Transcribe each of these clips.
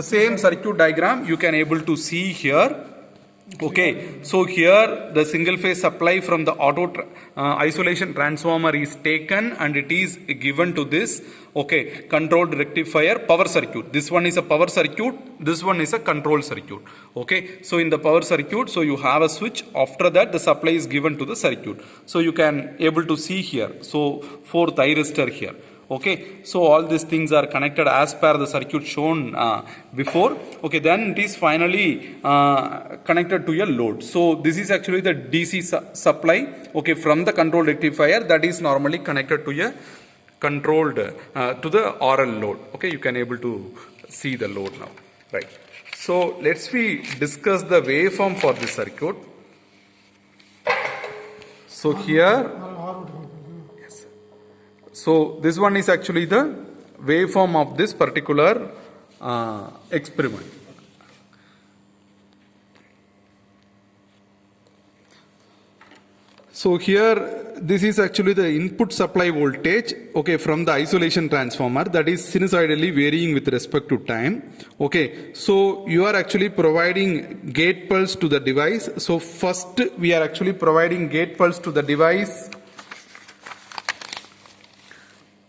The same circuit diagram you can able to see here. Okay, so here the single phase supply from the isolation transformer is taken and it is given to this controlled rectifier power circuit. This one is a power circuit, this one is a control circuit. Okay, so in the power circuit, so you have a switch, after that the supply is given to the circuit. So you can able to see here, so 4 thyristor here. Okay, so all these things are connected as per the circuit shown before. Okay, then it is finally connected to a load. So this is actually the DC supply, okay, from the control rectifier that is normally connected to a controlled to the RL load. Okay, you can able to see the load now, right? So let's we discuss the waveform for this circuit. So here. So this one is actually the waveform of this particular experiment. So here this is actually the input supply voltage, okay, from the isolation transformer that is sinusoidally varying with respect to time. Okay, so you are actually providing gate pulse to the device. So first we are actually providing gate pulse to the device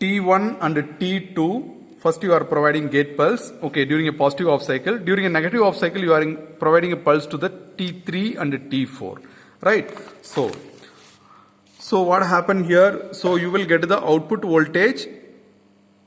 T1 and T2. First you are providing gate pulse, okay, during a positive off cycle. During a negative off cycle you are providing a pulse to the T3 and T4, right? So what happened here? So you will get the output voltage.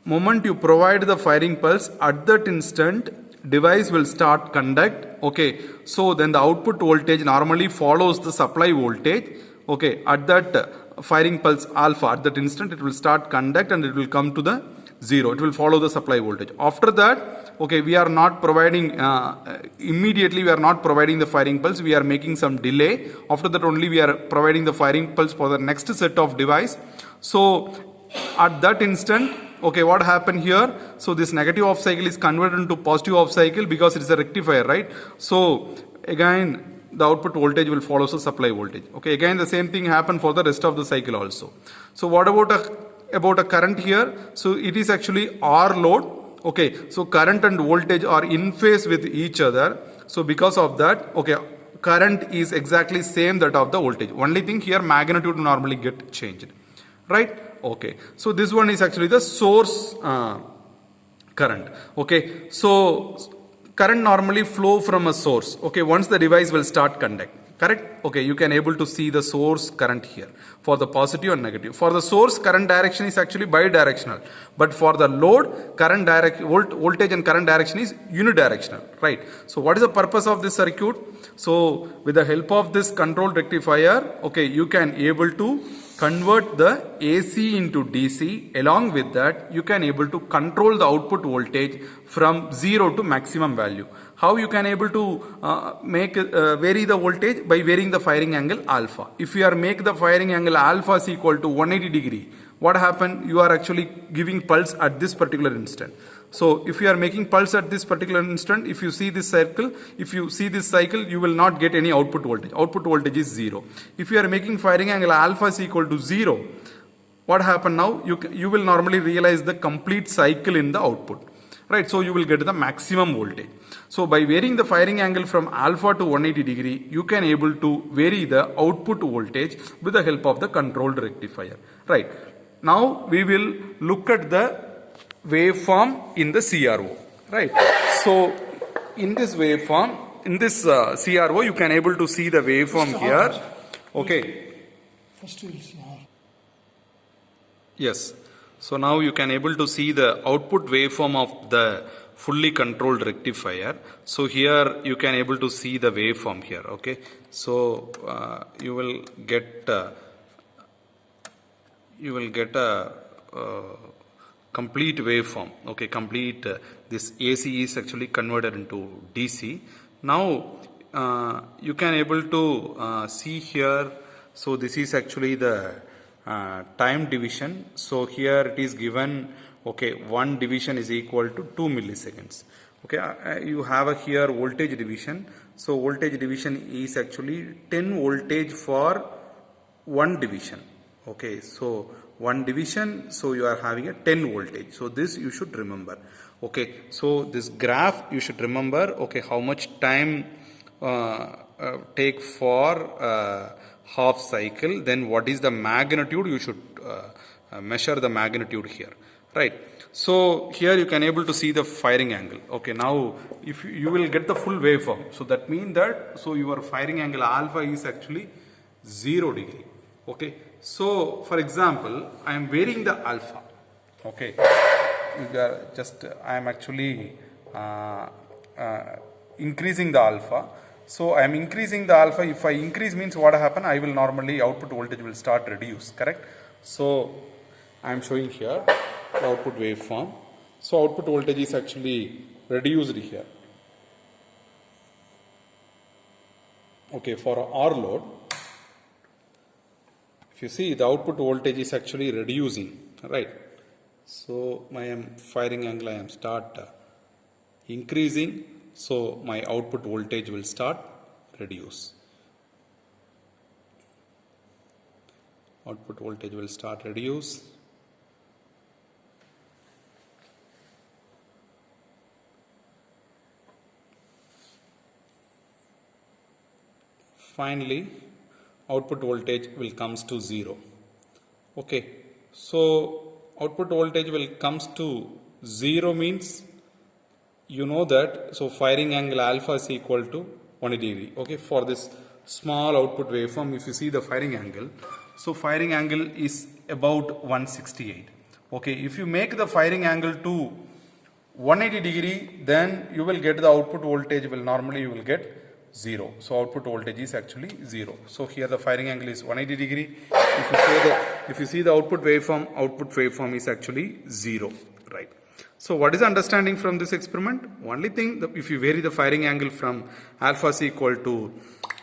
Moment you provide the firing pulse, at that instant device will start conduct. Okay, so then the output voltage normally follows the supply voltage. Okay, at that firing pulse alpha, at that instant it will start conduct and it will come to the 0. It will follow the supply voltage. After that, okay, we are not providing immediately, we are not providing the firing pulse, we are making some delay. After that only we are providing the firing pulse for the next set of device. So at that instant, okay, what happened here? So this negative off cycle is converted into positive off cycle because it is a rectifier, right? So again the output voltage will follow the supply voltage. Okay, again the same thing happened for the rest of the cycle also. So what about a current here? So it is actually R load. Okay, so current and voltage are in phase with each other. So because of that, okay, current is exactly same that of the voltage. Only thing here magnitude normally get changed, right? Okay, so this one is actually the source current. Okay, so current normally flow from a source, okay, once the device will start conduct, correct? Okay, you can able to see the source current here for the positive and negative. For the source, current direction is actually bidirectional, but for the load, current voltage and current direction is unidirectional, right? So what is the purpose of this circuit? So with the help of this control rectifier, okay, you can able to convert the AC into DC. Along with that, you can able to control the output voltage from 0 to maximum value. How you can able to vary the voltage? By varying the firing angle alpha. If you are make the firing angle alpha is equal to 180 degree, what happened? You are actually giving pulse at this particular instant. So if you are making pulse at this particular instant, if you see this circle, if you see this cycle, you will not get any output voltage. Output voltage is 0. If you are making firing angle alpha is equal to 0, what happened now? You will normally realize the complete cycle in the output, right? So you will get the maximum voltage. So by varying the firing angle from alpha to 180 degree, you can able to vary the output voltage with the help of the controlled rectifier, right? Now we will look at the waveform in the CRO, right? So in this waveform, in this CRO, you can able to see the waveform here. Okay. First you will see R. Yes. So now you can able to see the output waveform of the fully controlled rectifier. So here you can able to see the waveform here. Okay. So you will get a complete waveform. Okay, complete this AC is actually converted into DC. Now you can able to see here. So this is actually the time division. So here it is given, okay, one division is equal to 2 milliseconds. Okay, you have a here voltage division. So voltage division is actually 10 voltage for one division. Okay, so one division, so you are having a 10 voltage. So this you should remember. Okay, so this graph you should remember, okay, how much time take for half cycle, then what is the magnitude, you should measure the magnitude here, right? So here you can able to see the firing angle. Okay, now if you will get the full waveform, so that means that, so your firing angle alpha is actually 0 degree. Okay, so for example, I am varying the alpha. Okay, you are just I am actually increasing the alpha. So I am increasing the alpha. If I increase means what happen? I will normally output voltage will start reduce. Correct? So I am showing here the output waveform. So output voltage is actually reduced here. Okay, for R load, if you see the output voltage is actually reducing, right? So my firing angle I am start increasing, so my output voltage will start reduce. Output voltage will start reduce. Finally, output voltage will comes to 0. Okay, so output voltage will comes to 0 means you know that, so firing angle alpha is equal to 180 degree. Okay, for this small output waveform, if you see the firing angle, so firing angle is about 168. Okay, if you make the firing angle to 180 degree, then you will get the output voltage will normally you will get 0. So output voltage is actually 0. So here the firing angle is 180 degree. If you see the output waveform is actually 0, right? So what is the understanding from this experiment? Only thing, if you vary the firing angle from alpha is equal to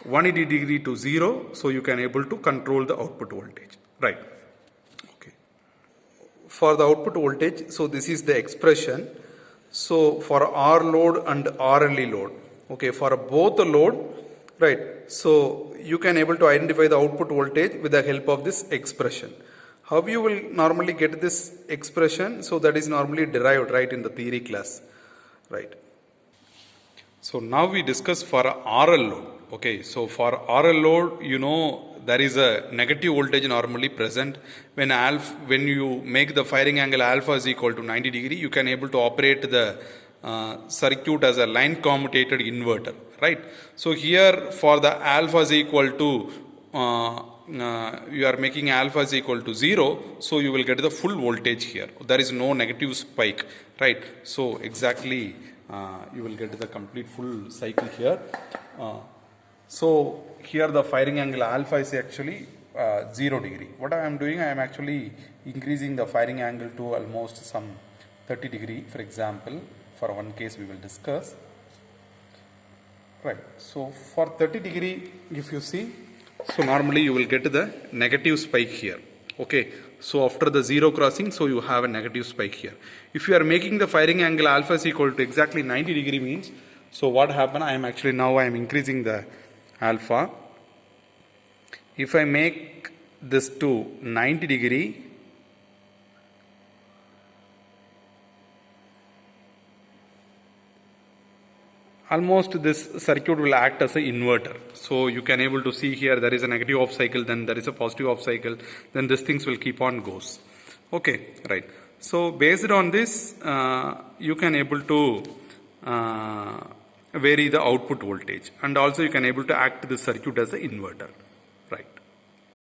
180 degree to 0, so you can able to control the output voltage, right? Okay. For the output voltage, so this is the expression. So for R load and RLE load, okay, for both the load, right? So you can able to identify the output voltage with the help of this expression. How you will normally get this expression? So that is normally derived, right, in the theory class, right? So now we discuss for RL load. Okay, so for RL load, you know, there is a negative voltage normally present when you make the firing angle alpha is equal to 90 degree, you can able to operate the circuit as a line commutated inverter, right? So here for the alpha is equal to you are making alpha is equal to 0, so you will get the full voltage here. There is no negative spike, right? So exactly you will get the complete full cycle here. So here the firing angle alpha is actually 0 degree. What I am doing, I am actually increasing the firing angle to almost some 30 degree, for example. For one case we will discuss, right? So for 30 degree, if you see, so normally you will get the negative spike here. Okay, so after the 0 crossing, so you have a negative spike here. If you are making the firing angle alpha is equal to exactly 90 degree means, so what happened, I am actually now I am increasing the alpha. If I make this to 90 degree, almost this circuit will act as an inverter. So you can able to see here there is a negative off cycle, then there is a positive off cycle, then these things will keep on goes. Okay, right. So based on this, you can able to vary the output voltage, and also you can able to act the circuit as an inverter, right.